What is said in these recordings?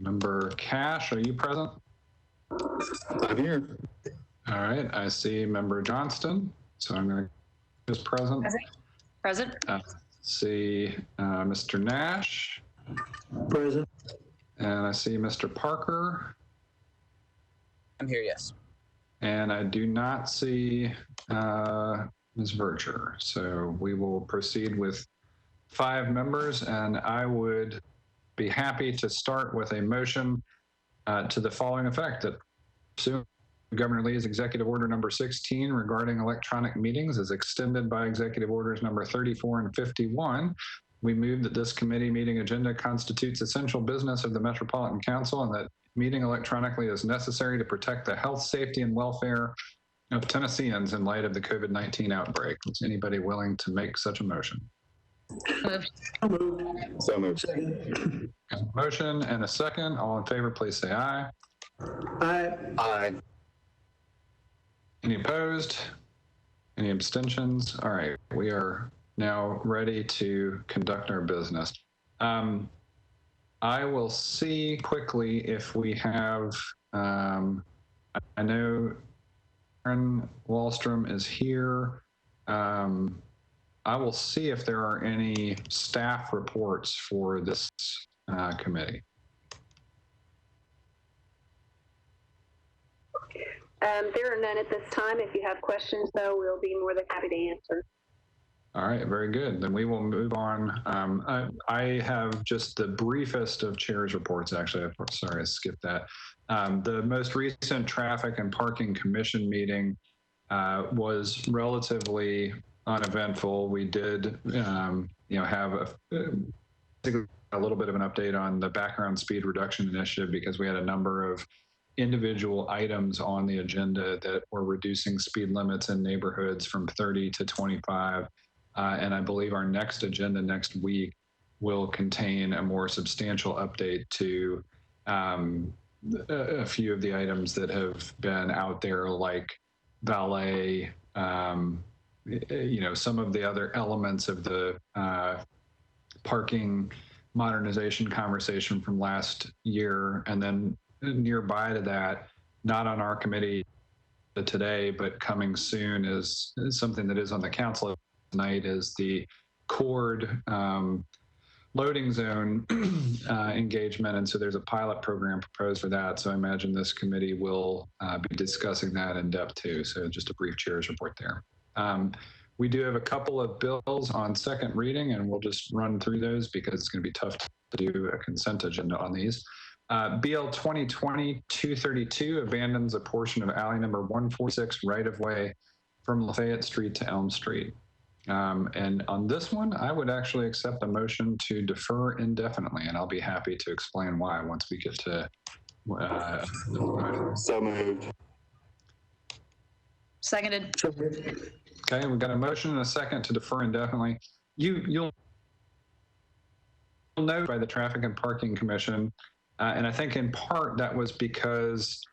Member Cash, are you present? I'm here. All right, I see Member Johnston, so I'm going to is present. Present. See Mr. Nash. Present. And I see Mr. Parker. I'm here, yes. And I do not see Ms. Vercher. So we will proceed with 5 members, and I would be happy to start with a motion to the following effect: that pursuant to Governor Lee's Executive Order number 16 regarding electronic meetings as extended by Executive Orders number 34 and 51, we move that this committee meeting agenda constitutes essential business of the Metropolitan Council and that meeting electronically is necessary to protect the health, safety, and welfare of Tennesseans in light of the COVID-19 outbreak. Is anybody willing to make such a motion? Moved. So moved. Second. A motion and a second. All in favor, please say aye. Aye. Aye. Any opposed? Any abstentions? All right, we are now ready to conduct our business. I will see quickly if we have, I know Aaron Wallstrom is here. I will see if there are any staff reports for this committee. There are none at this time. If you have questions, though, we'll be more than happy to answer. All right, very good. Then we will move on. I have just the briefest of chairs reports, actually. Sorry, I skipped that. The most recent Traffic and Parking Commission meeting was relatively uneventful. We did, have a little bit of an update on the background speed reduction initiative because we had a number of individual items on the agenda that were reducing speed limits in neighborhoods from 30 to 25. And I believe our next agenda next week will contain a more substantial update to a few of the items that have been out there, like valet, some of the other elements of the parking modernization conversation from last year. And then nearby to that, not on our committee today, but coming soon is something that is on the council tonight, is the cord loading zone engagement. And so there's a pilot program proposed for that. So I imagine this committee will be discussing that in depth too. So just a brief chairs report there. We do have a couple of bills on second reading, and we'll just run through those because it's going to be tough to do a consent agenda on these. BL 2020-232 abandons a portion of alley number 146 right-of-way from Lafayette Street to Elm Street. And on this one, I would actually accept a motion to defer indefinitely, and I'll be happy to explain why once we get to. So moved. Seconded. Okay, we've got a motion and a second to defer indefinitely. You'll note by the Traffic and Parking Commission, and I think in part that was because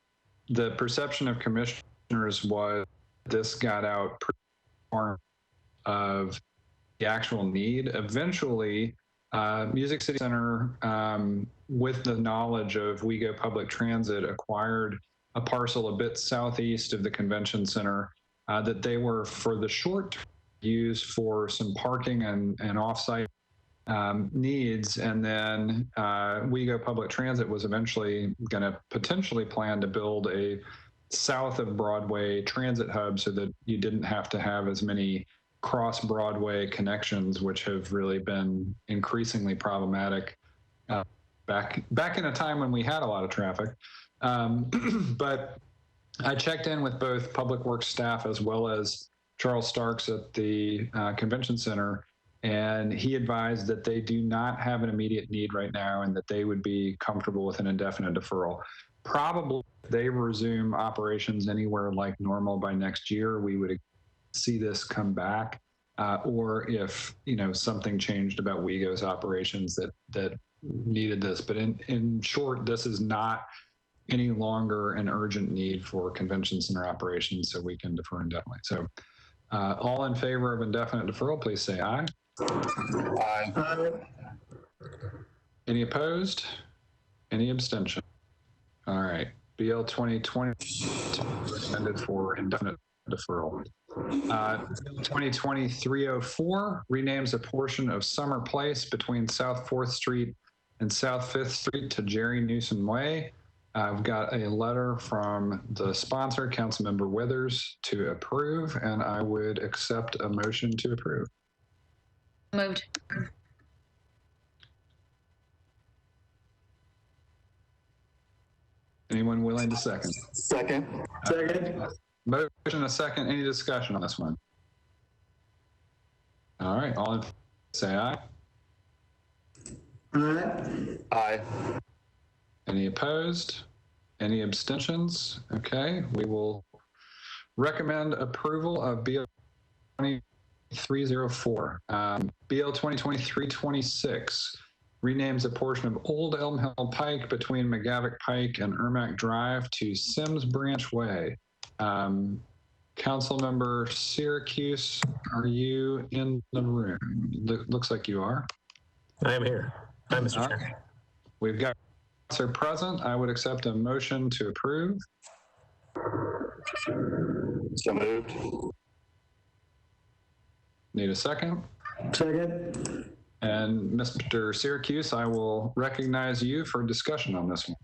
the perception of commissioners was this got out pretty far of the actual need. Eventually, Music City Center, with the knowledge of WeGo Public Transit, acquired a parcel a bit southeast of the convention center that they were, for the short term, used for some parking and offsite needs. And then WeGo Public Transit was eventually going to potentially plan to build a south of Broadway transit hub so that you didn't have to have as many cross Broadway connections, which have really been increasingly problematic back in a time when we had a lot of traffic. But I checked in with both Public Works staff as well as Charles Starks at the convention center, and he advised that they do not have an immediate need right now and that they would be comfortable with an indefinite deferral. Probably if they resume operations anywhere like normal by next year, we would see this come back, or if something changed about WeGo's operations that needed this. But in short, this is not any longer an urgent need for convention center operations, so we can defer indefinitely. So all in favor of indefinite deferral, please say aye. Aye. Any opposed? Any abstention? All right. BL 2020 recommended for indefinite deferral. 2020-304 renames a portion of Summer Place between South 4th Street and South 5th Street to Jerry Newsom Way. I've got a letter from the sponsor, Councilmember Withers, to approve, and I would accept a motion to approve. Moved. Anyone willing to second? Second. Motion and a second. Any discussion on this one? All right. All in favor, say aye. Aye. Any opposed? Any abstentions? Okay. We will recommend approval of BL 2304. BL 2020-326 renames a portion of Old Elm Hill Pike between McGavick Pike and Ermac Drive to Sims Branch Way. Councilmember Syracuse, are you in the room? Looks like you are. I am here. Hi, Mr. Chair. We've got Sir present. I would accept a motion to approve. So moved. Need a second? Second. And Mr. Syracuse, I will recognize you for discussion on this one.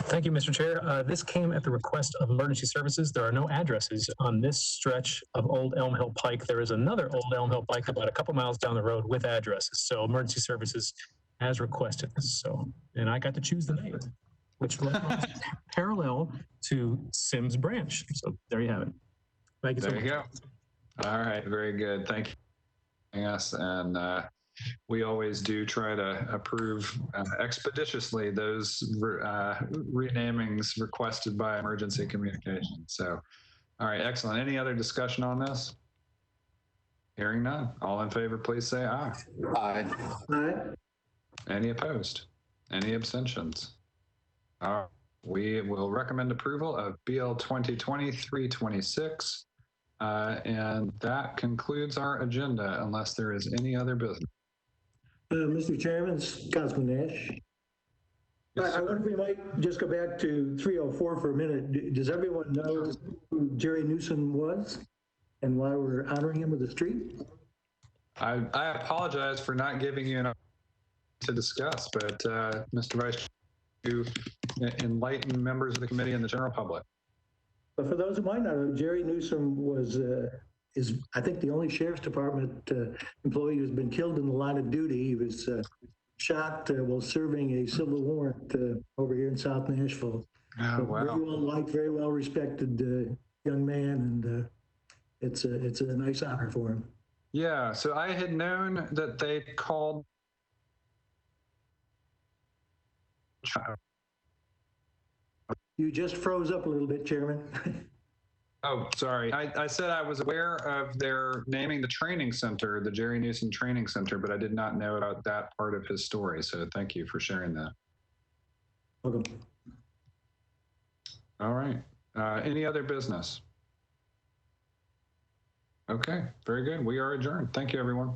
Thank you, Mr. Chair. This came at the request of Emergency Services. There are no addresses on this stretch of Old Elm Hill Pike. There is another Old Elm Hill Pike about a couple miles down the road with addresses. So Emergency Services has requested this. So, and I got to choose the name, which runs parallel to Sims Branch. So there you have it. Thank you so much. There you go. All right, very good. Thank you for joining us. And we always do try to approve expeditiously those renamings requested by emergency communications. So, all right, excellent. Any other discussion on this? Hearing none. All in favor, please say aye. Aye. Any opposed? Any abstentions? We will recommend approval of BL 2020-326. And that concludes our agenda unless there is any other business. Mr. Chairman, Councilman Nash. Yes, I wonder if we might just go back to 304 for a minute. Does everyone know who Jerry Newsom was and why we're honoring him with a street? I apologize for not giving you enough to discuss, but Mr. Vice Chair, to enlighten members of the committee and the general public. But for those who might not know, Jerry Newsom is I think the only sheriff's department employee who's been killed in the line of duty. He was shot while serving a civil warrant over here in South Nashville. Oh, wow. Very well liked, very well respected young man, and it's a nice honor for him. Yeah, so I had known that they called. You just froze up a little bit, Chairman. Oh, sorry. I said I was aware of their naming the training center, the Jerry Newsom Training Center, but I did not know about that part of his story. So thank you for sharing that. Welcome. All right. Any other business? Okay, very good. We are adjourned. Thank you, everyone.